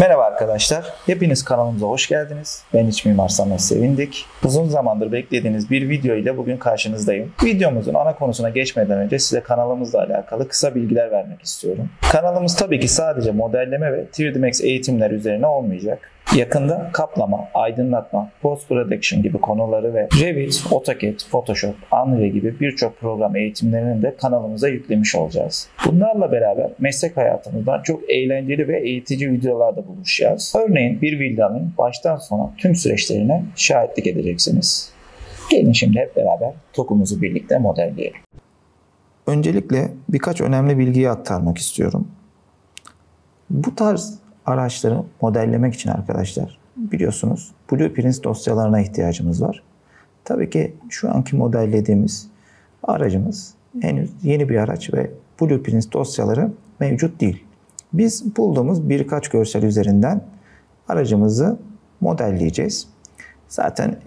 Merhaba arkadaşlar, hepiniz kanalımıza hoş geldiniz. Ben İç Mimar Samet Sevindik. Uzun zamandır beklediğiniz bir video ile bugün karşınızdayım. Videomuzun ana konusuna geçmeden önce size kanalımızla alakalı kısa bilgiler vermek istiyorum. Kanalımız tabii ki sadece modelleme ve 3D Max eğitimler üzerine olmayacak. Yakında kaplama, aydınlatma, post production gibi konuları ve Revit, AutoCAD, Photoshop, Unreal gibi birçok program eğitimlerini de kanalımıza yüklemiş olacağız. Bunlarla beraber meslek hayatımızdan çok eğlenceli ve eğitici videolarda buluşacağız. Örneğin bir villanın baştan sona tüm süreçlerine şahitlik edeceksiniz. Gelin şimdi hep beraber TOK'umuzu birlikte modelleyelim. Öncelikle birkaç önemli bilgiyi aktarmak istiyorum. Bu tarz araçları modellemek için arkadaşlar biliyorsunuz Blueprints dosyalarına ihtiyacımız var. Tabii ki şu anki modellediğimiz aracımız henüz yeni bir araç ve Blueprints dosyaları mevcut değil. Biz bulduğumuz birkaç görsel üzerinden aracımızı modelleyeceğiz. Zaten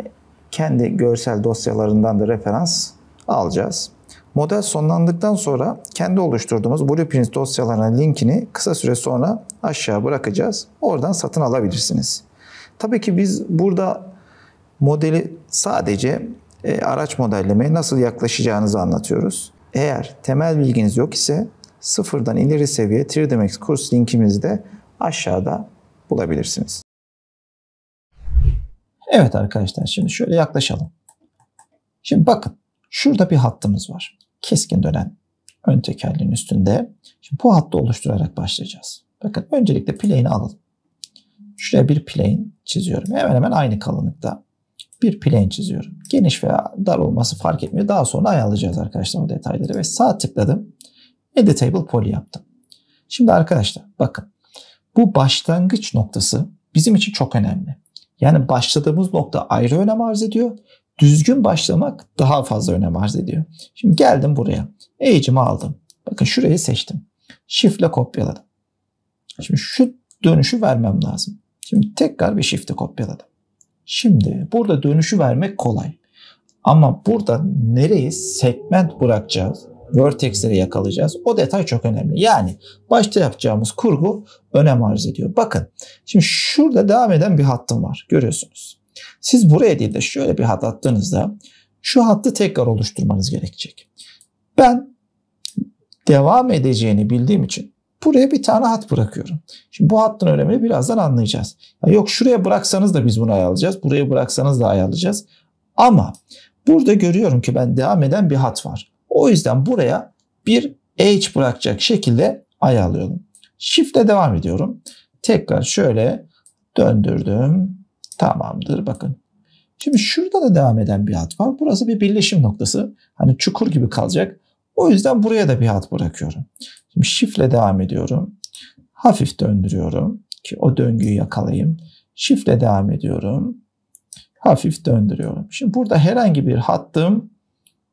kendi görsel dosyalarından da referans alacağız. Model sonlandıktan sonra kendi oluşturduğumuz Blueprints dosyalarının linkini kısa süre sonra aşağı bırakacağız. Oradan satın alabilirsiniz. Tabii ki biz burada modeli sadece araç modellemeye nasıl yaklaşacağınızı anlatıyoruz. Eğer temel bilginiz yok ise sıfırdan ileri seviye 3D Max kurs linkimizi de aşağıda bulabilirsiniz. Evet arkadaşlar, şimdi şöyle yaklaşalım. Şimdi bakın, şurada bir hattımız var. Keskin dönen ön tekerleğin üstünde. Şimdi bu hattı oluşturarak başlayacağız. Bakın öncelikle plane'i alalım. Şuraya bir plane çiziyorum. Hemen hemen aynı kalınlıkta bir plane çiziyorum. Geniş veya dar olması fark etmiyor. Daha sonra ayarlayacağız arkadaşlar o detayları. Ve sağ tıkladım. Editable Poly yaptım. Şimdi arkadaşlar bakın. Bu başlangıç noktası bizim için çok önemli. Yani başladığımız nokta ayrı önem arz ediyor. Düzgün başlamak daha fazla önem arz ediyor. Şimdi geldim buraya. Edge'imi aldım. Bakın şurayı seçtim. Shift ile kopyaladım. Şimdi şu dönüşü vermem lazım. Şimdi tekrar bir Shift'i kopyaladım. Şimdi burada dönüşü vermek kolay. Ama burada nereyi segment bırakacağız, vertex'leri yakalayacağız. O detay çok önemli. Yani başta yapacağımız kurgu önem arz ediyor. Bakın şimdi şurada devam eden bir hattım var. Görüyorsunuz. Siz buraya değil de şöyle bir hat attığınızda şu hattı tekrar oluşturmanız gerekecek. Ben devam edeceğini bildiğim için buraya bir tane hat bırakıyorum. Şimdi bu hattın önemini birazdan anlayacağız. Ya yok şuraya bıraksanız da biz bunu ayarlayacağız. Buraya bıraksanız da ayarlayacağız. Ama burada görüyorum ki ben devam eden bir hat var. O yüzden buraya bir edge bırakacak şekilde ayarlıyorum. Shift'le devam ediyorum. Tekrar şöyle döndürdüm. Tamamdır bakın. Şimdi şurada da devam eden bir hat var. Burası bir birleşim noktası. Hani çukur gibi kalacak. O yüzden buraya da bir hat bırakıyorum. Şimdi Shift'le devam ediyorum. Hafif döndürüyorum ki o döngüyü yakalayayım. Shift'le devam ediyorum. Hafif döndürüyorum. Şimdi burada herhangi bir hattım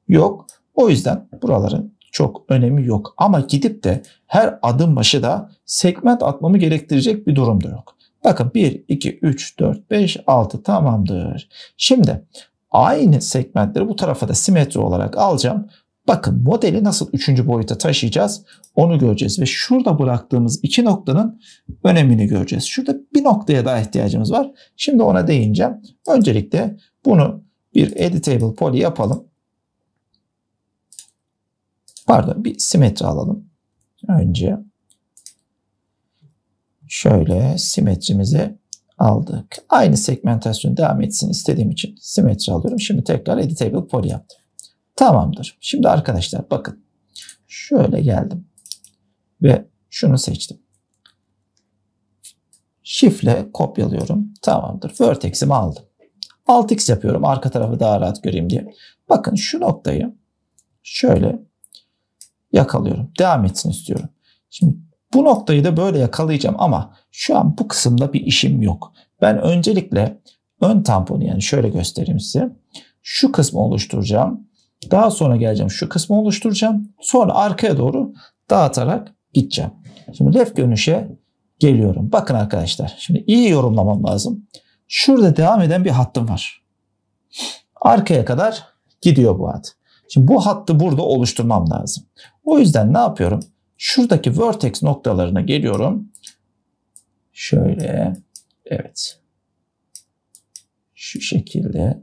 yok. O yüzden buraların çok önemi yok. Ama gidip de her adım başı da segment atmamı gerektirecek bir durum da yok. Bakın 1, 2, 3, 4, 5, 6 tamamdır. Şimdi aynı segmentleri bu tarafa da simetri olarak alacağım. Bakın modeli nasıl 3. boyuta taşıyacağız onu göreceğiz. Ve şurada bıraktığımız iki noktanın önemini göreceğiz. Şurada bir noktaya daha ihtiyacımız var. Şimdi ona değineceğim. Öncelikle bunu bir Editable Poly yapalım. Pardon, bir simetri alalım. Önce şöyle simetrimizi aldık. Aynı segmentasyon devam etsin istediğim için simetri alıyorum. Şimdi tekrar Editable Poly yaptım. Tamamdır. Şimdi arkadaşlar bakın. Şöyle geldim. Ve şunu seçtim. Shift ile kopyalıyorum. Tamamdır. Vertex'imi aldım. Alt X yapıyorum. Arka tarafı daha rahat göreyim diye. Bakın şu noktayı şöyle yakalıyorum. Devam etsin istiyorum. Şimdi bu noktayı da böyle yakalayacağım ama şu an bu kısımda bir işim yok. Ben öncelikle ön tamponu yani şöyle göstereyim size. Şu kısmı oluşturacağım. Daha sonra geleceğim şu kısmı oluşturacağım. Sonra arkaya doğru dağıtarak gideceğim. Şimdi left dönüşe geliyorum. Bakın arkadaşlar şimdi iyi yorumlamam lazım. Şurada devam eden bir hattım var. Arkaya kadar gidiyor bu hat. Şimdi bu hattı burada oluşturmam lazım. O yüzden ne yapıyorum? Şuradaki vertex noktalarına geliyorum. Şöyle. Evet. Şu şekilde.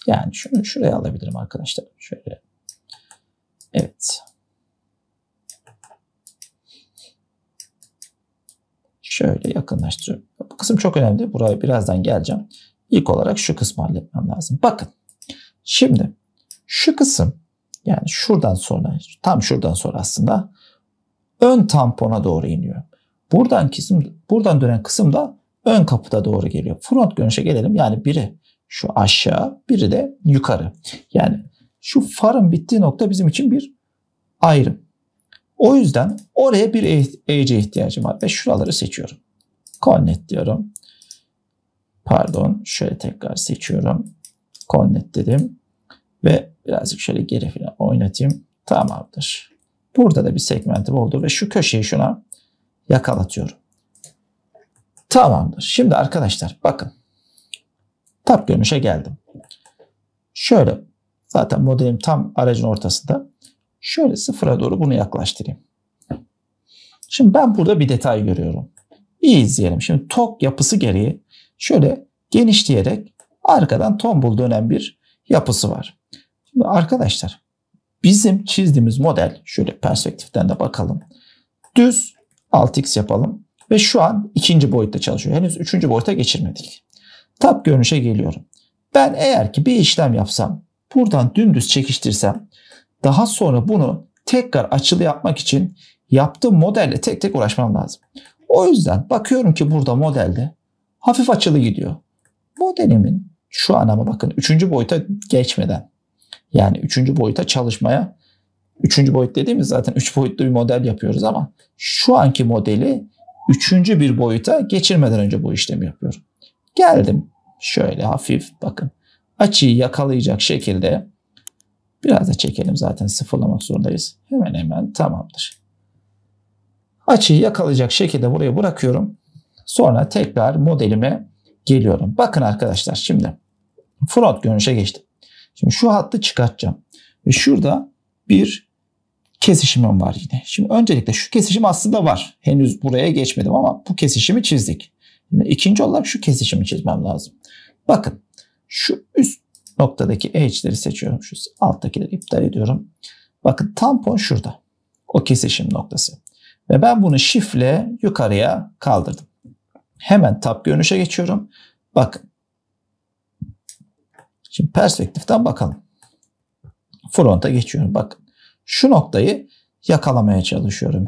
Yani şunu şuraya alabilirim arkadaşlar. Şöyle. Evet. Şöyle yakınlaştırıyorum. Bu kısım çok önemli. Buraya birazdan geleceğim. İlk olarak şu kısmı halletmem lazım. Bakın. Şimdi şu kısım, yani şuradan sonra, tam şuradan sonra aslında ön tampona doğru iniyor. Buradan dönen kısım da ön kapıda doğru geliyor. Front görünüşe gelelim. Yani biri şu aşağı, biri de yukarı. Yani şu farın bittiği nokta bizim için bir ayrım. O yüzden oraya bir EC ihtiyacım var ve şuraları seçiyorum. Connect diyorum. Pardon, şöyle tekrar seçiyorum. Connect dedim ve birazcık şöyle geri falan oynatayım. Tamamdır. Burada da bir segmentim oldu ve şu köşeyi şuna yakalatıyorum. Tamamdır. Şimdi arkadaşlar bakın. Tab görünüşe geldim. Şöyle, zaten modelim tam aracın ortasında. Şöyle sıfıra doğru bunu yaklaştırayım. Şimdi ben burada bir detay görüyorum. İyi izleyelim. Şimdi tok yapısı gereği şöyle genişleyerek arkadan tombul dönen bir yapısı var. Şimdi arkadaşlar bizim çizdiğimiz model, şöyle perspektiften de bakalım. Düz 6x yapalım ve şu an ikinci boyutta çalışıyor. Henüz üçüncü boyuta geçirmedik. Tab görünüşe geliyorum. Ben eğer ki bir işlem yapsam, buradan dümdüz çekiştirsem, daha sonra bunu tekrar açılı yapmak için yaptığım modelle tek tek uğraşmam lazım. O yüzden bakıyorum ki burada modelde hafif açılı gidiyor. Modelimin şu an ama bakın 3. boyuta geçmeden, yani 3. boyuta çalışmaya, 3. boyut dediğimiz zaten 3 boyutlu bir model yapıyoruz ama şu anki modeli 3. bir boyuta geçirmeden önce bu işlemi yapıyorum. Geldim şöyle hafif bakın açıyı yakalayacak şekilde biraz da çekelim, zaten sıfırlamak zorundayız. Hemen tamamdır. Açıyı yakalayacak şekilde buraya bırakıyorum. Sonra tekrar modelime geliyorum. Bakın arkadaşlar şimdi front görünüşe geçtim. Şimdi şu hattı çıkartacağım. Ve şurada bir kesişimim var yine. Şimdi öncelikle şu kesişim aslında var. Henüz buraya geçmedim ama bu kesişimi çizdik. Şimdi ikinci olarak şu kesişimi çizmem lazım. Bakın şu üst noktadaki edge'leri seçiyorum. Şu alttakileri iptal ediyorum. Bakın tampon şurada. O kesişim noktası. Ve ben bunu shift'le yukarıya kaldırdım. Hemen tab görünüşe geçiyorum. Bakın. Şimdi perspektiften bakalım. Front'a geçiyorum. Bakın. Şu noktayı yakalamaya çalışıyorum.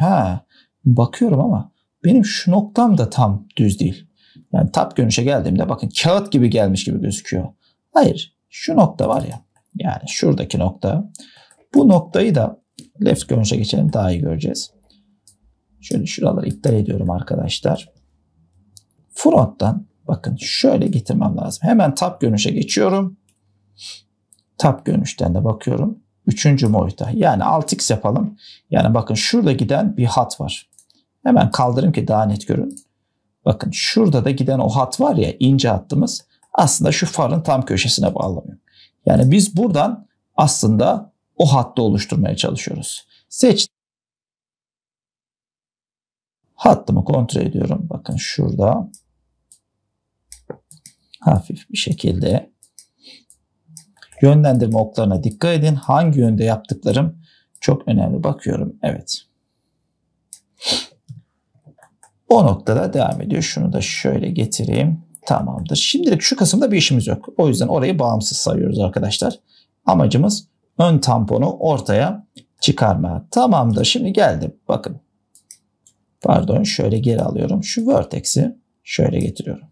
Bakıyorum ama benim şu noktam da tam düz değil. Yani tab görünüşe geldiğimde bakın kağıt gibi gelmiş gibi gözüküyor. Hayır. Şu nokta var ya. Yani şuradaki nokta. Bu noktayı da left görünüşe geçelim. Daha iyi göreceğiz. Şöyle şuraları iptal ediyorum arkadaşlar. Front'tan bakın şöyle getirmem lazım. Hemen tab görünüşe geçiyorum. Tab görünüşten de bakıyorum. 3. boyuta. Yani 6x yapalım. Yani bakın şurada giden bir hat var. Hemen kaldırayım ki daha net görün. Bakın şurada da giden o hat var ya, ince hattımız aslında şu farın tam köşesine bağlanıyor. Yani biz buradan aslında o hattı oluşturmaya çalışıyoruz. Seç. Hattımı kontrol ediyorum. Bakın şurada hafif bir şekilde yönlendirme oklarına dikkat edin. Hangi yönde yaptıklarım çok önemli. Bakıyorum. Evet. O noktada devam ediyor. Şunu da şöyle getireyim. Tamamdır. Şimdilik şu kısımda bir işimiz yok. O yüzden orayı bağımsız sayıyoruz arkadaşlar. Amacımız ön tamponu ortaya çıkarma. Tamamdır. Şimdi geldim. Bakın. Pardon. Şöyle geri alıyorum. Şu vertex'i şöyle getiriyorum.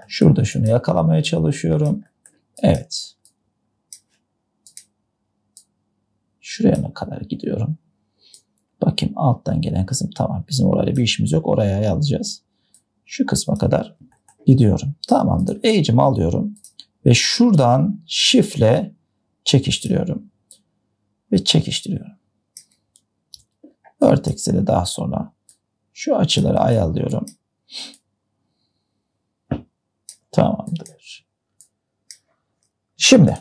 Şurada şunu yakalamaya çalışıyorum. Evet. Şuraya ne kadar gidiyorum? Bakayım alttan gelen kısım tamam. Bizim orayla bir işimiz yok. Oraya ayarlayacağız. Şu kısma kadar gidiyorum. Tamamdır. Edge'imi alıyorum. Ve şuradan shift'le çekiştiriyorum. Ve çekiştiriyorum. Vertex'e de daha sonra şu açıları ayarlıyorum. Tamamdır. Şimdi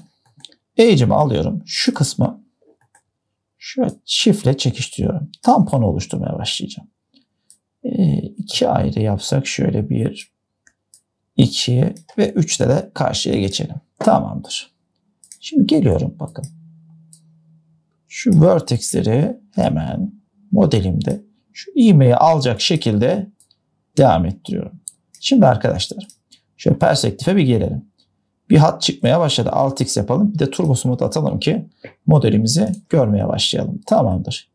edge'imi alıyorum. Şu kısmı Şöyle çiftle çekiştiriyorum. Tampon oluşturmaya başlayacağım. 2 ayrı yapsak şöyle 1, 2 ve 3'te de karşıya geçelim. Tamamdır. Şimdi geliyorum bakın. Şu vertexleri hemen modelimde şu ivmeyi alacak şekilde devam ettiriyorum. Şimdi arkadaşlar şöyle perspektife bir gelelim. Bir hat çıkmaya başladı. Alt X yapalım. Bir de turbo smooth atalım ki modelimizi görmeye başlayalım. Tamamdır.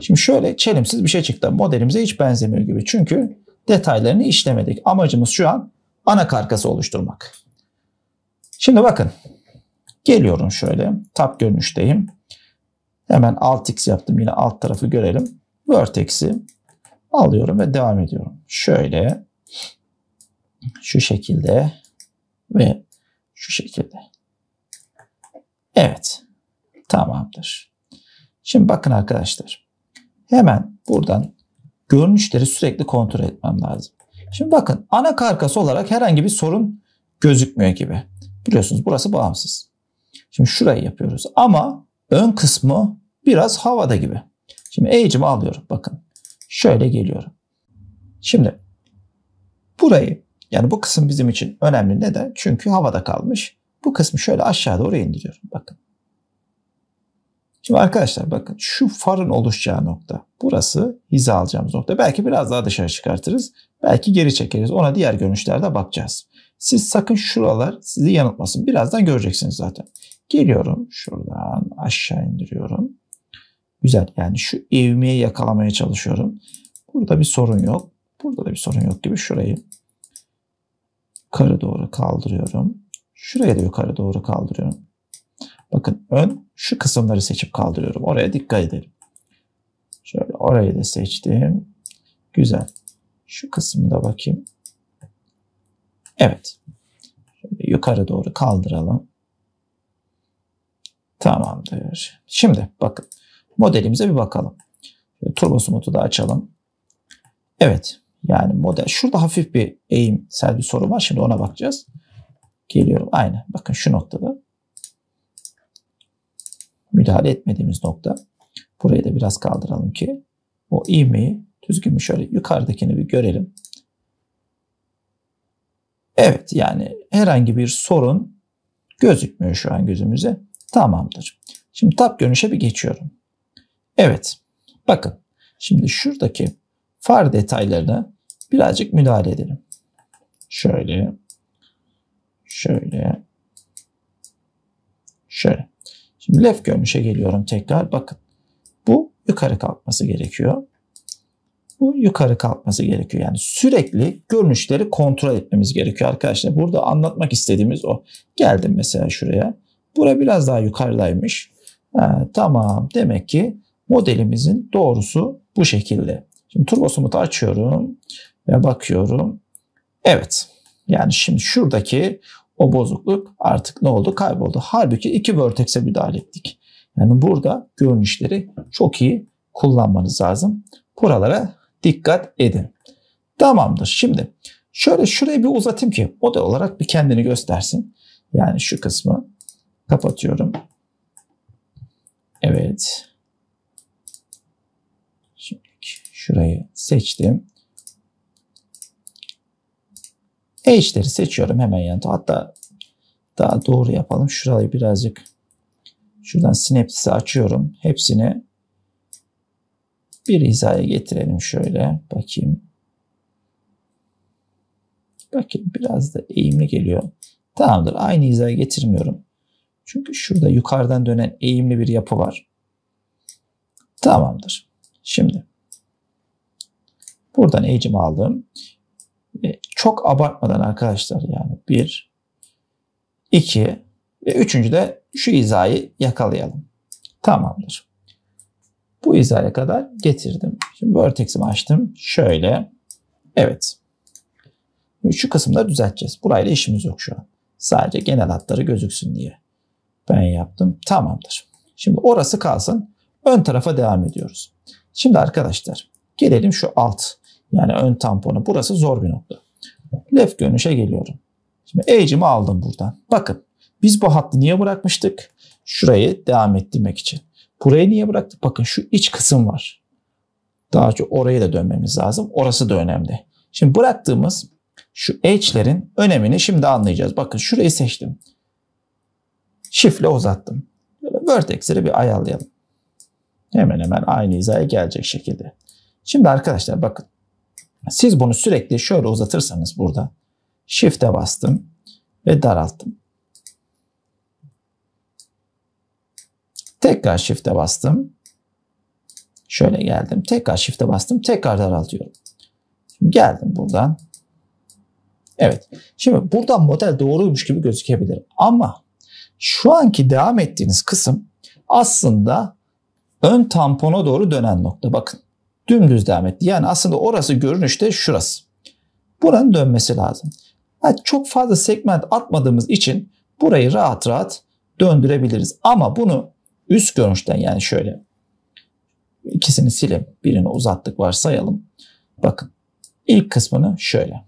Şimdi şöyle çelimsiz bir şey çıktı. Modelimize hiç benzemiyor gibi. Çünkü detaylarını işlemedik. Amacımız şu an ana karkası oluşturmak. Şimdi bakın. Geliyorum şöyle. Tab görünüşteyim. Hemen Alt X yaptım. Yine alt tarafı görelim. Vertex'i alıyorum ve devam ediyorum. Şöyle. Şu şekilde. Ve şu şekilde. Evet. Tamamdır. Şimdi bakın arkadaşlar. Hemen buradan görünüşleri sürekli kontrol etmem lazım. Şimdi bakın ana karkası olarak herhangi bir sorun gözükmüyor gibi. Biliyorsunuz burası bağımsız. Şimdi şurayı yapıyoruz ama ön kısmı biraz havada gibi. Şimdi Edge'imi alıyorum. Bakın şöyle geliyorum. Şimdi burayı yani bu kısım bizim için önemli. Neden? Çünkü havada kalmış. Bu kısmı şöyle aşağı doğru indiriyorum. Bakın. Şimdi arkadaşlar bakın şu farın oluşacağı nokta. Burası hiza alacağımız nokta. Belki biraz daha dışarı çıkartırız. Belki geri çekeriz. Ona diğer görünüşlerde bakacağız. Siz sakın şuralar sizi yanıltmasın. Birazdan göreceksiniz zaten. Geliyorum. Şuradan aşağı indiriyorum. Güzel. Yani şu ivmeyi yakalamaya çalışıyorum. Burada bir sorun yok. Burada da bir sorun yok gibi şurayı yukarı doğru kaldırıyorum. Şuraya da yukarı doğru kaldırıyorum. Bakın ön şu kısımları seçip kaldırıyorum. Oraya dikkat edelim. Şöyle orayı da seçtim. Güzel. Şu kısmı da bakayım. Evet. Şöyle yukarı doğru kaldıralım. Tamamdır. Şimdi bakın modelimize bir bakalım. Turbo Smooth'u da açalım. Evet. Yani model. Şurada hafif bir eğimsel bir sorun var. Şimdi ona bakacağız. Geliyorum. Aynı. Bakın şu noktada. Müdahale etmediğimiz nokta. Burayı da biraz kaldıralım ki o ivmeyi düzgün bir şöyle yukarıdakini bir görelim. Evet yani herhangi bir sorun gözükmüyor şu an gözümüze. Tamamdır. Şimdi tab görünüşe bir geçiyorum. Evet. Bakın. Şimdi şuradaki far detaylarına birazcık müdahale edelim. Şöyle. Şöyle. Şöyle. Şimdi left görünüşe geliyorum tekrar. Bakın. Bu yukarı kalkması gerekiyor. Bu yukarı kalkması gerekiyor. Yani sürekli görünüşleri kontrol etmemiz gerekiyor arkadaşlar. Burada anlatmak istediğimiz o. Geldim mesela şuraya. Bura biraz daha yukarıdaymış. Tamam. Demek ki modelimizin doğrusu bu şekilde. Şimdi Turbo Smooth'u açıyorum ve bakıyorum. Evet. Yani şimdi şuradaki o bozukluk artık ne oldu? Kayboldu. Halbuki iki vertex'e müdahale ettik. Yani burada görünüşleri çok iyi kullanmanız lazım. Buralara dikkat edin. Tamamdır. Şimdi şöyle şurayı bir uzatayım ki model olarak bir kendini göstersin. Yani şu kısmı kapatıyorum. Evet. Şimdi şurayı seçtim. Edge'leri seçiyorum hemen yanında. Hatta daha doğru yapalım. Şurayı birazcık şuradan Synapses'i açıyorum. Hepsini bir hizaya getirelim şöyle. Bakayım. Bakayım biraz da eğimli geliyor. Tamamdır. Aynı hizaya getirmiyorum. Çünkü şurada yukarıdan dönen eğimli bir yapı var. Tamamdır. Şimdi buradan edge'imi aldım. Ve çok abartmadan arkadaşlar yani 1, 2 ve 3. de şu hizayı yakalayalım. Tamamdır. Bu hizaya kadar getirdim. Şimdi vertex'imi açtım. Şöyle. Evet. Şu kısımda düzelteceğiz. Burayla işimiz yok şu an. Sadece genel hatları gözüksün diye. Ben yaptım. Tamamdır. Şimdi orası kalsın. Ön tarafa devam ediyoruz. Şimdi arkadaşlar gelelim şu alt. Yani ön tamponu. Burası zor bir nokta. Left görünüşe geliyorum. Şimdi edge'imi aldım buradan. Bakın biz bu hattı niye bırakmıştık? Şurayı devam ettirmek için. Burayı niye bıraktık? Bakın şu iç kısım var. Daha çok oraya da dönmemiz lazım. Orası da önemli. Şimdi bıraktığımız şu edge'lerin önemini şimdi anlayacağız. Bakın şurayı seçtim. Shift'le uzattım. Böyle vertex'leri bir ayarlayalım. Hemen hemen aynı hizaya gelecek şekilde. Şimdi arkadaşlar bakın. Siz bunu sürekli şöyle uzatırsanız burada Shift'e bastım ve daralttım. Tekrar Shift'e bastım. Şöyle geldim. Tekrar Shift'e bastım. Tekrar daraltıyorum. Şimdi geldim buradan. Evet. Şimdi buradan model doğruymuş gibi gözükebilir. Ama şu anki devam ettiğiniz kısım aslında ön tampona doğru dönen nokta. Bakın. Dümdüz devam etti. Yani aslında orası görünüşte şurası. Buranın dönmesi lazım. Çok fazla segment atmadığımız için burayı rahat rahat döndürebiliriz. Ama bunu üst görünüşten, yani şöyle ikisini silip birini uzattık varsayalım. Bakın ilk kısmını şöyle.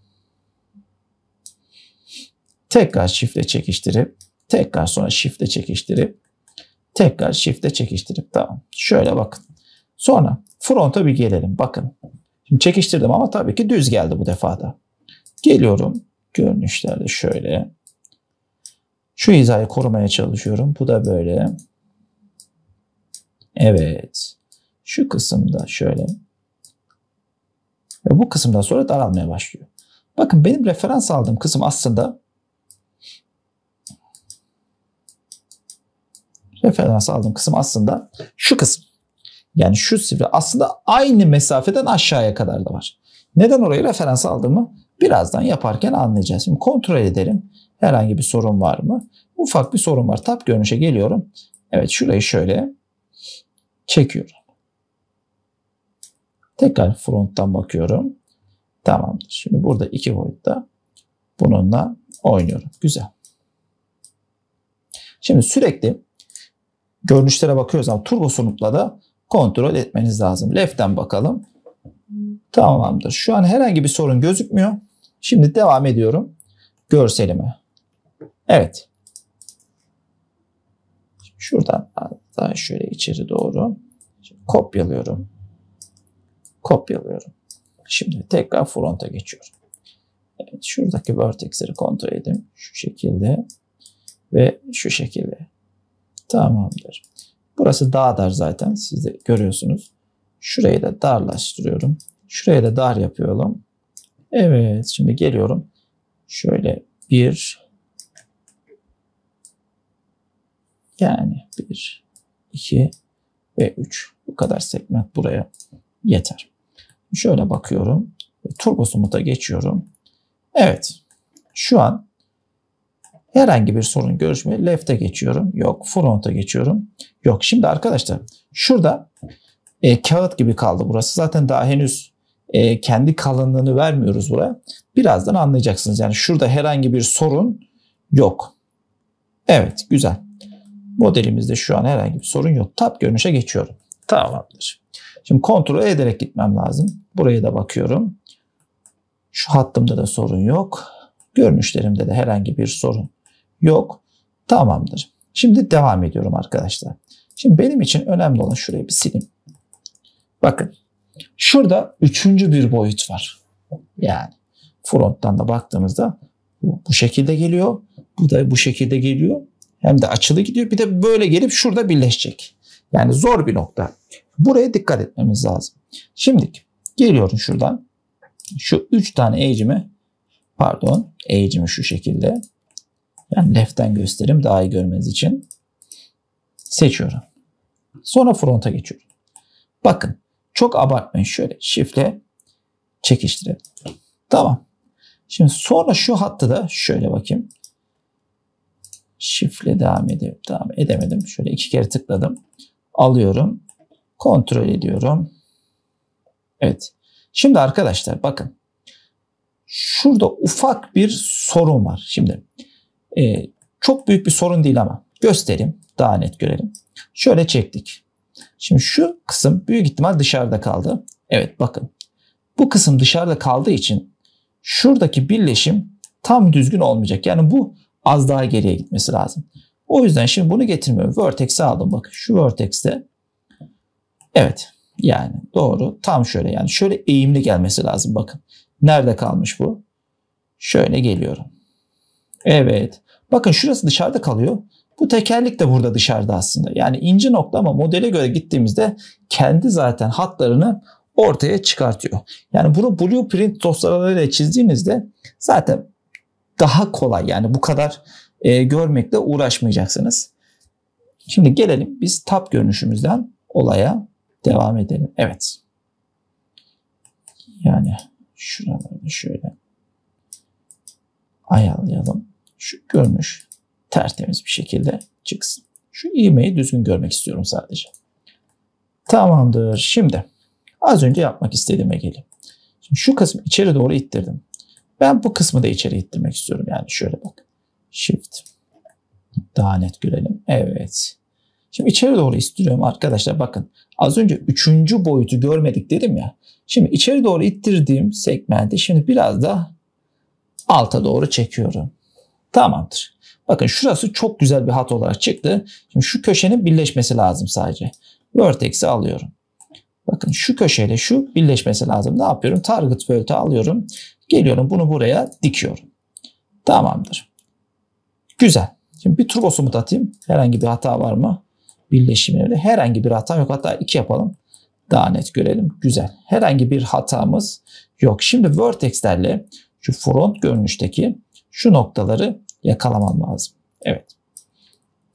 Tekrar shift'e çekiştirip tekrar sonra shift'e çekiştirip tekrar shift'e çekiştirip tamam. Şöyle bakın. Sonra front'a bir gelelim. Bakın. Şimdi çekiştirdim ama tabii ki düz geldi bu defada. Geliyorum. Görünüşlerde şöyle. Şu hizayı korumaya çalışıyorum. Bu da böyle. Evet. Şu kısımda şöyle. Ve bu kısımdan sonra daralmaya başlıyor. Bakın benim referans aldığım kısım aslında şu kısım. Yani şu sivri aslında aynı mesafeden aşağıya kadar da var. Neden orayı referans aldığımı birazdan yaparken anlayacağız. Şimdi kontrol edelim. Herhangi bir sorun var mı? Ufak bir sorun var. Tab görünüşe geliyorum. Evet, şurayı şöyle çekiyorum. Tekrar fronttan bakıyorum. Tamamdır. Şimdi burada 2 boyutta bununla oynuyorum. Güzel. Şimdi sürekli görünüşlere bakıyoruz ama turbo sunupla da kontrol etmeniz lazım. Left'ten bakalım. Tamamdır. Şu an herhangi bir sorun gözükmüyor. Şimdi devam ediyorum görselime. Evet. Şuradan daha şöyle içeri doğru kopyalıyorum. Şimdi tekrar front'a geçiyorum. Evet, şuradaki vertex'leri kontrol edin. Şu şekilde ve şu şekilde. Tamamdır. Burası daha dar zaten. Siz de görüyorsunuz. Şurayı da darlaştırıyorum. Şuraya da dar yapıyorum. Evet. Şimdi geliyorum. Şöyle 1 2 ve 3. Bu kadar segment buraya yeter. Şöyle bakıyorum. Turbo Smooth'a geçiyorum. Evet. Şu an herhangi bir sorun görüşmüyor. Left'e geçiyorum. Yok. Front'a geçiyorum. Yok. Şimdi arkadaşlar şurada kağıt gibi kaldı burası. Zaten daha henüz kendi kalınlığını vermiyoruz buraya. Birazdan anlayacaksınız. Yani şurada herhangi bir sorun yok. Evet. Güzel. Modelimizde şu an herhangi bir sorun yok. Tab görünüşe geçiyorum. Tamamdır. Şimdi kontrol ederek gitmem lazım. Buraya da bakıyorum. Şu hattımda da sorun yok. Görünüşlerimde de herhangi bir sorun yok. Tamamdır. Şimdi devam ediyorum arkadaşlar. Şimdi benim için önemli olan şurayı bir sileyim. Bakın. Şurada 3. bir boyut var. Yani fronttan da baktığımızda bu şekilde geliyor. Bu da bu şekilde geliyor. Hem de açılı gidiyor. Bir de böyle gelip şurada birleşecek. Yani zor bir nokta. Buraya dikkat etmemiz lazım. Şimdi geliyorum şuradan. Şu 3 tane edge'imi şu şekilde. Yani left'ten göstereyim daha iyi görmeniz için. Seçiyorum. Sonra front'a geçiyorum. Bakın çok abartmayın. Şöyle shift'le çekiştirelim. Tamam. Şimdi sonra şu hattı da şöyle bakayım. Shift'le devam edemedim. Şöyle 2 kere tıkladım. Alıyorum. Kontrol ediyorum. Evet. Şimdi arkadaşlar bakın. Şurada ufak bir sorun var. Şimdi çok büyük bir sorun değil ama göstereyim. Daha net görelim. Şöyle çektik. Şimdi şu kısım büyük ihtimal dışarıda kaldı. Evet bakın. Bu kısım dışarıda kaldığı için şuradaki birleşim tam düzgün olmayacak. Yani bu az daha geriye gitmesi lazım. O yüzden şimdi bunu getirmiyorum. Vertex'i aldım. Bakın şu vertex'te Evet. Yani doğru. Tam şöyle, yani şöyle eğimli gelmesi lazım. Bakın. Nerede kalmış bu? Şöyle geliyorum. Evet. Bakın şurası dışarıda kalıyor. Bu tekerlek de burada dışarıda aslında. Yani ince nokta ama modele göre gittiğimizde kendi zaten hatlarını ortaya çıkartıyor. Yani bunu blueprint dosyalarıyla çizdiğinizde zaten daha kolay. Yani bu kadar görmekle uğraşmayacaksınız. Şimdi gelelim biz tab görünüşümüzden olaya devam edelim. Evet. Yani şuraları şöyle ayarlayalım. Şu görünüş tertemiz bir şekilde çıksın. Şu ivmeyi düzgün görmek istiyorum sadece. Tamamdır. Şimdi az önce yapmak istediğime geleyim. Şimdi şu kısmı içeri doğru ittirdim. Ben bu kısmı da içeri ittirmek istiyorum. Yani şöyle bak. Shift. Daha net görelim. Evet. Şimdi içeri doğru ittiriyorum arkadaşlar. Bakın az önce 3. boyutu görmedik dedim ya. Şimdi içeri doğru ittirdiğim segmenti şimdi biraz da alta doğru çekiyorum. Tamamdır. Bakın şurası çok güzel bir hat olarak çıktı. Şimdi şu köşenin birleşmesi lazım sadece. Vertex'i alıyorum. Bakın şu köşeyle şu birleşmesi lazım. Ne yapıyorum? Target World'ü alıyorum. Geliyorum bunu buraya dikiyorum. Tamamdır. Güzel. Şimdi bir turbo smooth atayım. Herhangi bir hata var mı? Birleşimlerde herhangi bir hata yok. Hatta 2 yapalım. Daha net görelim. Güzel. Herhangi bir hatamız yok. Şimdi vertex'lerle şu front görünüşteki şu noktaları yakalamam lazım. Evet.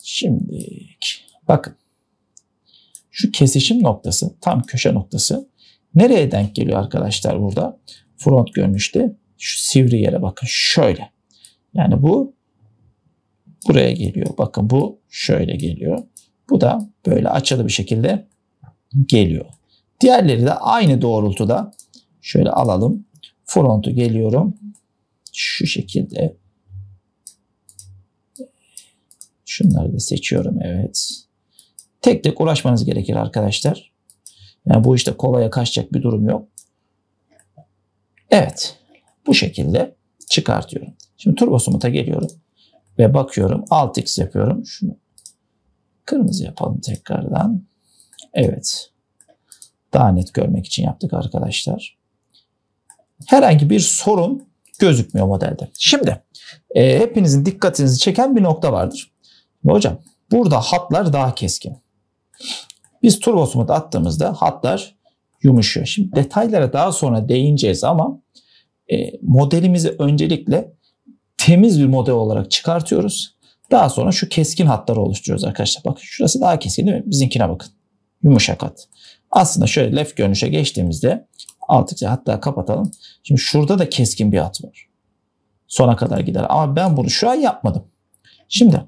Şimdi bakın. Şu kesişim noktası, tam köşe noktası nereye denk geliyor arkadaşlar burada? Front görünüşte şu sivri yere bakın şöyle. Yani bu buraya geliyor. Bakın bu şöyle geliyor. Bu da böyle açılı bir şekilde geliyor. Diğerleri de aynı doğrultuda şöyle alalım. Front'u geliyorum. Şu şekilde. Şunları da seçiyorum. Evet. Tek tek uğraşmanız gerekir arkadaşlar. Yani bu işte kolaya kaçacak bir durum yok. Evet. Bu şekilde çıkartıyorum. Şimdi turbo smooth'a geliyorum. Ve bakıyorum. Alt X yapıyorum. Şunu kırmızı yapalım tekrardan. Evet. Daha net görmek için yaptık arkadaşlar. Herhangi bir sorun gözükmüyor modelde. Şimdi hepinizin dikkatinizi çeken bir nokta vardır. Hocam burada hatlar daha keskin. Biz turbo smooth attığımızda hatlar yumuşuyor. Şimdi detaylara daha sonra değineceğiz ama modelimizi öncelikle temiz bir model olarak çıkartıyoruz. Daha sonra şu keskin hatları oluşturuyoruz arkadaşlar. Bakın şurası daha keskin değil mi? Bizimkine bakın. Yumuşak hat. Aslında şöyle left görünüşe geçtiğimizde altıkça hatta kapatalım. Şimdi şurada da keskin bir hat var. Sona kadar gider. Ama ben bunu şu an yapmadım. Şimdi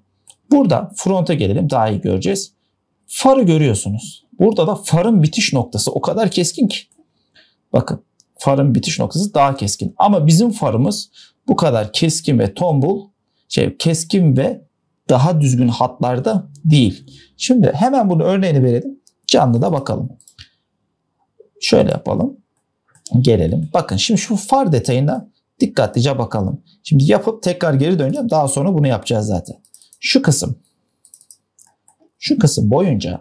burada fronta gelelim. Daha iyi göreceğiz. Farı görüyorsunuz. Burada da farın bitiş noktası o kadar keskin ki. Bakın farın bitiş noktası daha keskin. Ama bizim farımız bu kadar keskin ve tombul, keskin ve daha düzgün hatlarda değil. Şimdi hemen bunu örneğini verelim. Canlı da bakalım. Şöyle yapalım. Gelelim. Bakın şimdi şu far detayına dikkatlice bakalım. Şimdi yapıp tekrar geri döneceğim. Daha sonra bunu yapacağız zaten. Şu kısım boyunca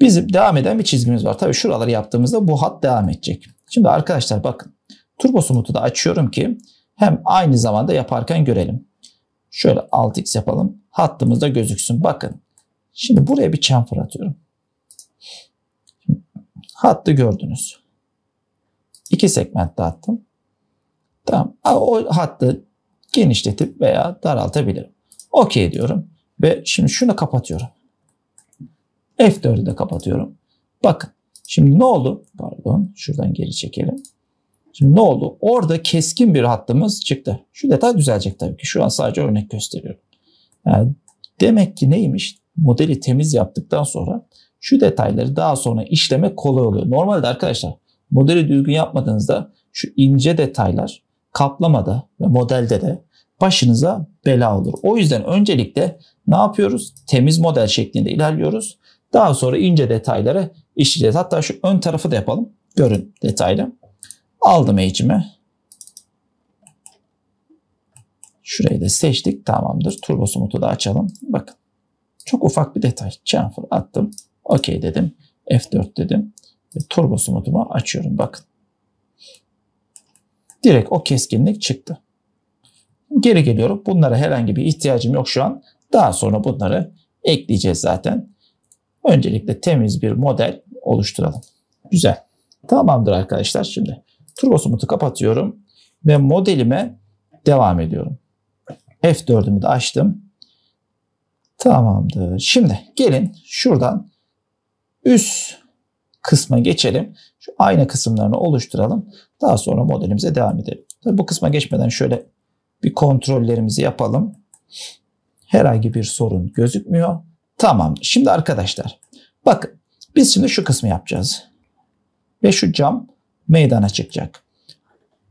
bizim devam eden bir çizgimiz var. Tabii şuraları yaptığımızda bu hat devam edecek. Şimdi arkadaşlar bakın. Turbo smooth'u da açıyorum ki hem aynı zamanda yaparken görelim. Şöyle alt X yapalım. Hattımız da gözüksün. Bakın. Şimdi buraya bir chamfer atıyorum. Hattı gördünüz. 2 segment attım. Tamam. O hattı genişletip veya daraltabilirim. OK diyorum. Ve şimdi şunu kapatıyorum. F4'ü de kapatıyorum. Bakın. Şimdi ne oldu? Pardon. Şuradan geri çekelim. Şimdi ne oldu? Orada keskin bir hattımız çıktı. Şu detay düzelecek tabii ki. Şu an sadece örnek gösteriyorum. Yani demek ki neymiş? Modeli temiz yaptıktan sonra şu detayları daha sonra işlemek kolay oluyor. Normalde arkadaşlar modeli düzgün yapmadığınızda şu ince detaylar kaplamada ve modelde de başınıza bela olur. O yüzden öncelikle ne yapıyoruz? Temiz model şeklinde ilerliyoruz. Daha sonra ince detayları işleyeceğiz. Hatta şu ön tarafı da yapalım. Görün detaylı. Aldım H'imi. Şurayı da seçtik. Tamamdır. Turbo smooth'u da açalım. Bakın. Çok ufak bir detay. Chamfer attım. OK dedim. F4 dedim. Ve turbo smooth'umu açıyorum. Bakın. Direkt o keskinlik çıktı. Geri geliyorum. Bunlara herhangi bir ihtiyacım yok şu an. Daha sonra bunları ekleyeceğiz zaten. Öncelikle temiz bir model oluşturalım. Güzel. Tamamdır arkadaşlar. Şimdi turbo smooth'u kapatıyorum ve modelime devam ediyorum. F4'ümü de açtım. Tamamdır. Şimdi gelin şuradan üst kısma geçelim. Şu ayna kısımlarını oluşturalım. Daha sonra modelimize devam edelim. Tabii bu kısma geçmeden şöyle bir kontrollerimizi yapalım. Herhangi bir sorun gözükmüyor. Tamamdır. Şimdi arkadaşlar bakın biz şimdi şu kısmı yapacağız. Ve şu cam meydana çıkacak.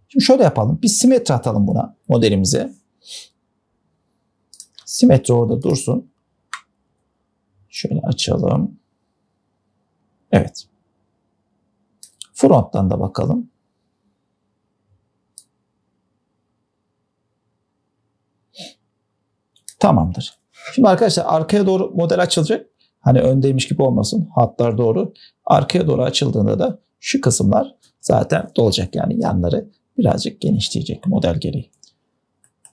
Şimdi şöyle yapalım. Bir simetri atalım buna modelimize. Simetri orada dursun. Şöyle açalım. Evet. Front'tan da bakalım. Tamamdır. Şimdi arkadaşlar arkaya doğru model açılacak. Hani öndeymiş gibi olmasın. Hatlar doğru. Arkaya doğru açıldığında da şu kısımlar zaten dolacak. Yani yanları birazcık genişleyecek model gereği.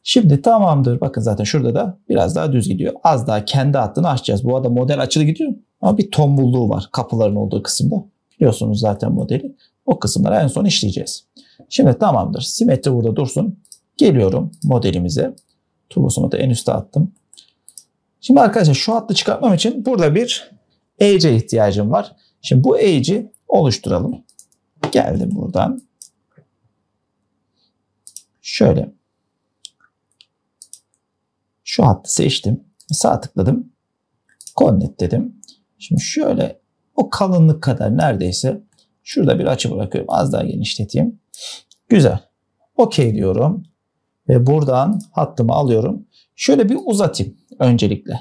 Şimdi tamamdır. Bakın zaten şurada da biraz daha düz gidiyor. Az daha kendi hattını açacağız. Bu arada model açılı gidiyor. Ama bir tombulluğu var kapıların olduğu kısımda. Biliyorsunuz zaten modeli. O kısımları en son işleyeceğiz. Şimdi tamamdır. Simetri burada dursun. Geliyorum modelimize. Turbo smooth'u en üste attım. Şimdi arkadaşlar şu hattı çıkartmam için burada bir edge'e ihtiyacım var. Şimdi bu edge'i oluşturalım. Geldim buradan. Şöyle. Şu hattı seçtim. Sağ tıkladım. Connect dedim. Şimdi şöyle o kalınlık kadar neredeyse şurada bir açı bırakıyorum. Az daha genişleteyim. Güzel. OK diyorum. Ve buradan hattımı alıyorum. Şöyle bir uzatayım öncelikle.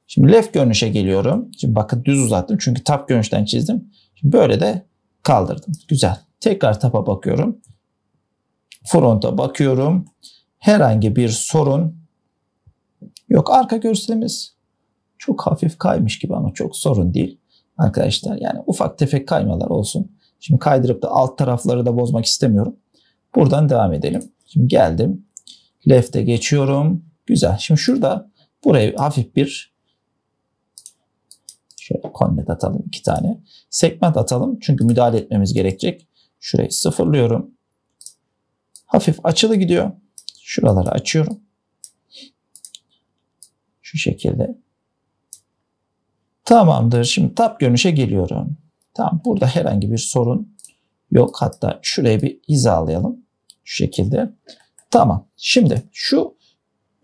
Şimdi left görünüşe geliyorum. Şimdi bakın düz uzattım. Çünkü tap görünüşten çizdim. Şimdi böyle de kaldırdım. Güzel. Tekrar tapa bakıyorum. Front'a bakıyorum. Herhangi bir sorun yok. Arka görselimiz çok hafif kaymış gibi ama çok sorun değil. Arkadaşlar yani ufak tefek kaymalar olsun. Şimdi kaydırıp da alt tarafları da bozmak istemiyorum. Buradan devam edelim. Şimdi geldim. Left'e geçiyorum. Güzel. Şimdi şurada buraya hafif bir şöyle connect atalım 2 tane. Segment atalım. Çünkü müdahale etmemiz gerekecek. Şurayı sıfırlıyorum. Hafif açılı gidiyor. Şuraları açıyorum. Şu şekilde. Tamamdır. Şimdi tap görünüşe geliyorum. Tamam. Burada herhangi bir sorun yok. Hatta şuraya bir hizalayalım. Şu şekilde. Tamam. Şimdi şu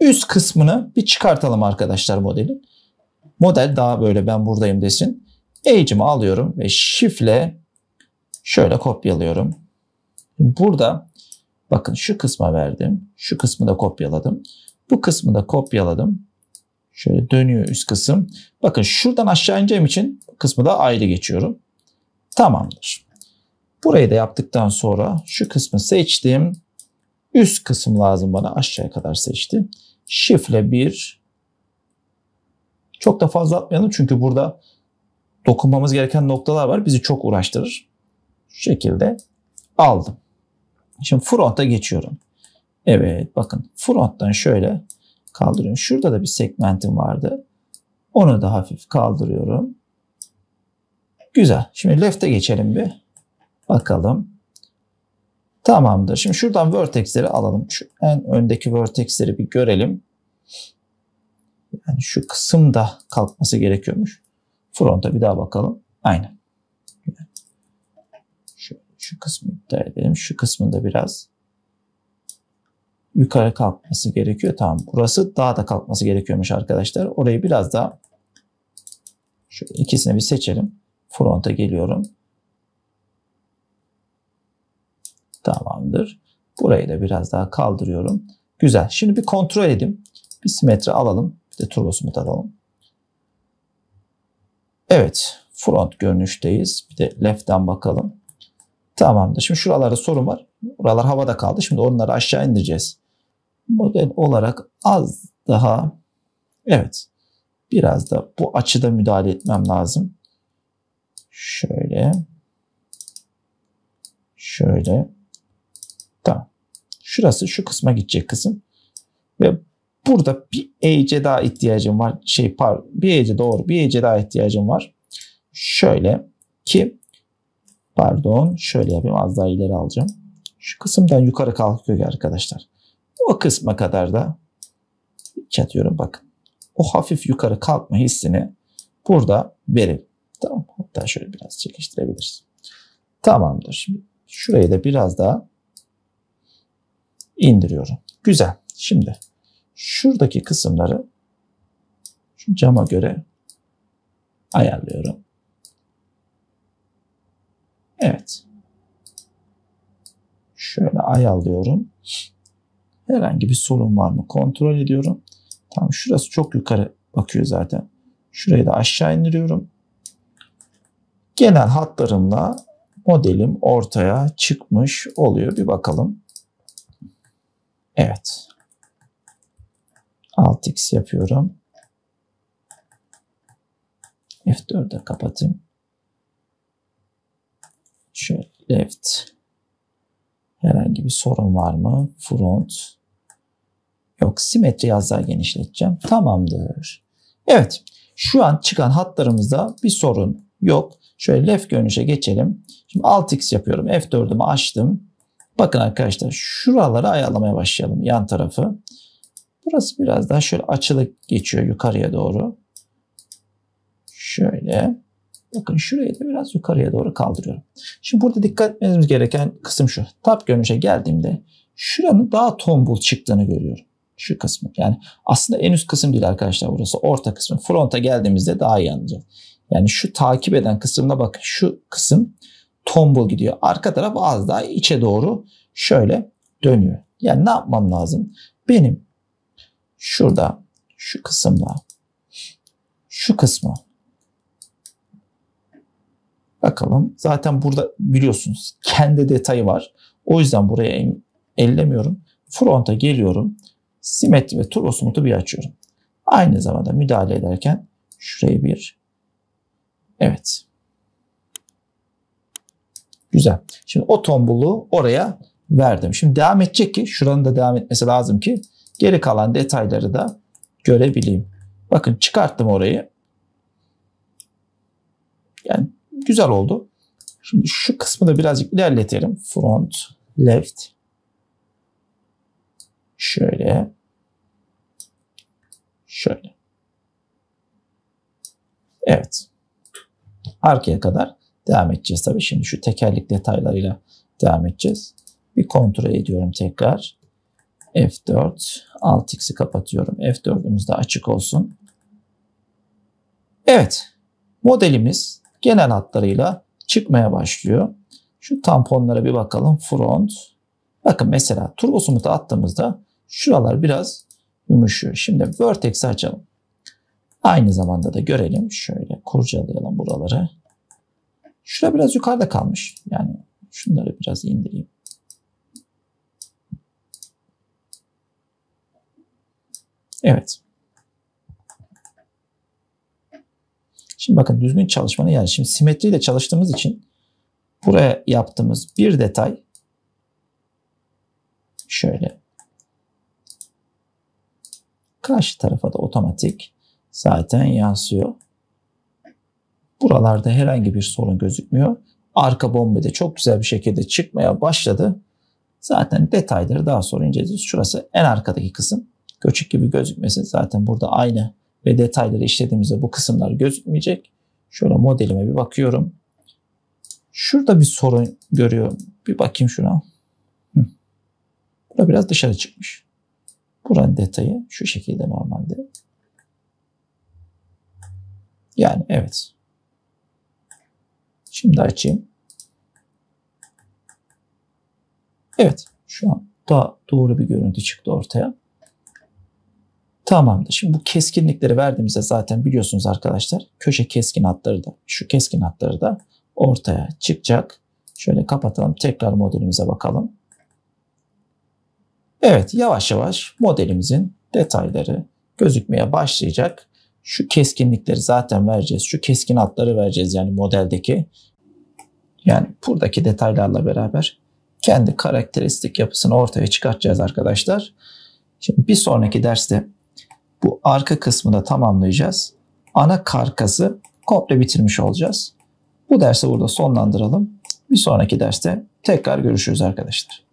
üst kısmını bir çıkartalım arkadaşlar modelin. Model daha böyle ben buradayım desin. Edge'imi alıyorum ve Shift'le şöyle kopyalıyorum. Burada bakın şu kısma verdim. Şu kısmı da kopyaladım. Bu kısmı da kopyaladım. Şöyle dönüyor üst kısım. Bakın şuradan aşağı ineceğim için bu kısmı da ayrı geçiyorum. Tamamdır. Burayı da yaptıktan sonra şu kısmı seçtim. Üst kısım lazım bana. Aşağıya kadar seçtim. Shift'le bir. Çok da fazla atmayalım çünkü burada dokunmamız gereken noktalar var. Bizi çok uğraştırır. Şu şekilde aldım. Şimdi front'a geçiyorum. Evet bakın front'tan şöyle kaldırıyorum. Şurada da bir segmentim vardı. Onu da hafif kaldırıyorum. Güzel. Şimdi left'e geçelim bir. Bakalım. Tamamdır. Şimdi şuradan vertex'leri alalım. Şu en öndeki vertex'leri bir görelim. Yani şu kısımda kalkması gerekiyormuş. Front'a bir daha bakalım. Aynen. Şu kısmı iptal edelim. Şu kısmında biraz yukarı kalkması gerekiyor. Tamam. Burası daha da kalkması gerekiyormuş arkadaşlar. Orayı biraz daha şöyle ikisini bir seçelim. Front'a geliyorum. Tamamdır. Burayı da biraz daha kaldırıyorum. Güzel. Şimdi bir kontrol edeyim. Bir simetri alalım. Bir de turbo smooth alalım. Evet. Front görünüşteyiz. Bir de left'ten bakalım. Tamamdır. Şimdi şuralarda sorun var. Buralar havada kaldı. Şimdi onları aşağı indireceğiz. Model olarak az daha evet. Biraz da bu açıda müdahale etmem lazım. Şöyle. Şöyle. Tamam. Şurası şu kısma gidecek kısım. Ve burada bir EC daha ihtiyacım var. Bir EC doğru. Bir EC daha ihtiyacım var. Şöyle ki şöyle yapayım. Az daha ileri alacağım. Şu kısımdan yukarı kalkıyor arkadaşlar. O kısma kadar da atıyorum bakın. O hafif yukarı kalkma hissini burada verelim. Tamam. Hatta şöyle biraz çekiştirebiliriz. Tamamdır. Şimdi şurayı da biraz daha indiriyorum. Güzel. Şimdi şuradaki kısımları şu cama göre ayarlıyorum. Evet. Şöyle ayarlıyorum. Herhangi bir sorun var mı kontrol ediyorum. Tamam, şurası çok yukarı bakıyor zaten. Şurayı da aşağı indiriyorum. Genel hatlarımla modelim ortaya çıkmış oluyor. Bir bakalım. Evet. Alt-X yapıyorum. F4'e kapatayım. Şöyle left. Herhangi bir sorun var mı? Front. Yok, simetri az daha genişleteceğim. Tamamdır. Evet. Şu an çıkan hatlarımızda bir sorun yok. Şöyle left görünüşe geçelim. Şimdi Alt-X yapıyorum. F4'ümü açtım. Bakın arkadaşlar, şuraları ayarlamaya başlayalım. Yan tarafı. Burası biraz daha şöyle açılı geçiyor yukarıya doğru. Şöyle. Bakın şurayı da biraz yukarıya doğru kaldırıyorum. Şimdi burada dikkat etmemiz gereken kısım şu. Tab görünüşe geldiğimde şuranın daha tombul çıktığını görüyorum. Şu kısmı. Yani aslında en üst kısım değil arkadaşlar burası. Orta kısmı. Front'a geldiğimizde daha iyi anlayacağız. Yani şu takip eden kısımda bakın şu kısım tombul gidiyor. Arka taraf az daha içe doğru şöyle dönüyor. Yani ne yapmam lazım? Benim şurada şu kısımla şu kısmı bakalım. Zaten burada biliyorsunuz kendi detayı var. O yüzden buraya ellemiyorum. Front'a geliyorum. Simetri ve turbo smooth'u bir açıyorum. Aynı zamanda müdahale ederken şurayı bir evet. Güzel. Şimdi o tombulluğu oraya verdim. Şimdi devam edecek ki şuranın da devam etmesi lazım ki geri kalan detayları da görebileyim. Bakın çıkarttım orayı. Yani güzel oldu. Şimdi şu kısmı da birazcık ilerletelim. Front, left. Şöyle. Şöyle. Evet. Arkaya kadar devam edeceğiz tabii. Şimdi şu tekerlek detaylarıyla devam edeceğiz. Bir kontrol ediyorum tekrar. F4. Alt-X'i kapatıyorum. F4'ümüz de açık olsun. Evet. Modelimiz genel hatlarıyla çıkmaya başlıyor. Şu tamponlara bir bakalım. Front. Bakın mesela turbo smooth'a attığımızda şuralar biraz yumuşuyor. Şimdi Vertex'i açalım. Aynı zamanda da görelim. Şöyle kurcalayalım buraları. Şurada biraz yukarıda kalmış. Yani şunları biraz indireyim. Evet. Şimdi bakın düzgün çalışmanın yani şimdi simetriyle çalıştığımız için buraya yaptığımız bir detay şöyle karşı tarafa da otomatik zaten yansıyor. Buralarda herhangi bir sorun gözükmüyor. Arka bomba da çok güzel bir şekilde çıkmaya başladı. Zaten detayları daha sonra inceleyeceğiz. Şurası en arkadaki kısım. Göçük gibi gözükmesin. Zaten burada aynı ve detayları işlediğimizde bu kısımlar gözükmeyecek. Şöyle modelime bir bakıyorum. Şurada bir sorun görüyorum. Bir bakayım şuna. Burada biraz dışarı çıkmış. Buranın detayı şu şekilde normalde. Yani evet. Şimdi açayım. Evet. Şu an daha doğru bir görüntü çıktı ortaya. Tamamdır. Şimdi bu keskinlikleri verdiğimizde zaten biliyorsunuz arkadaşlar. Köşe keskin hatları da şu keskin hatları da ortaya çıkacak. Şöyle kapatalım. Tekrar modelimize bakalım. Evet, yavaş yavaş modelimizin detayları gözükmeye başlayacak. Şu keskinlikleri zaten vereceğiz. Şu keskin hatları vereceğiz yani modeldeki. Yani buradaki detaylarla beraber kendi karakteristik yapısını ortaya çıkartacağız arkadaşlar. Şimdi bir sonraki derste bu arka kısmı da tamamlayacağız. Ana karkası komple bitirmiş olacağız. Bu dersi burada sonlandıralım. Bir sonraki derste tekrar görüşürüz arkadaşlar.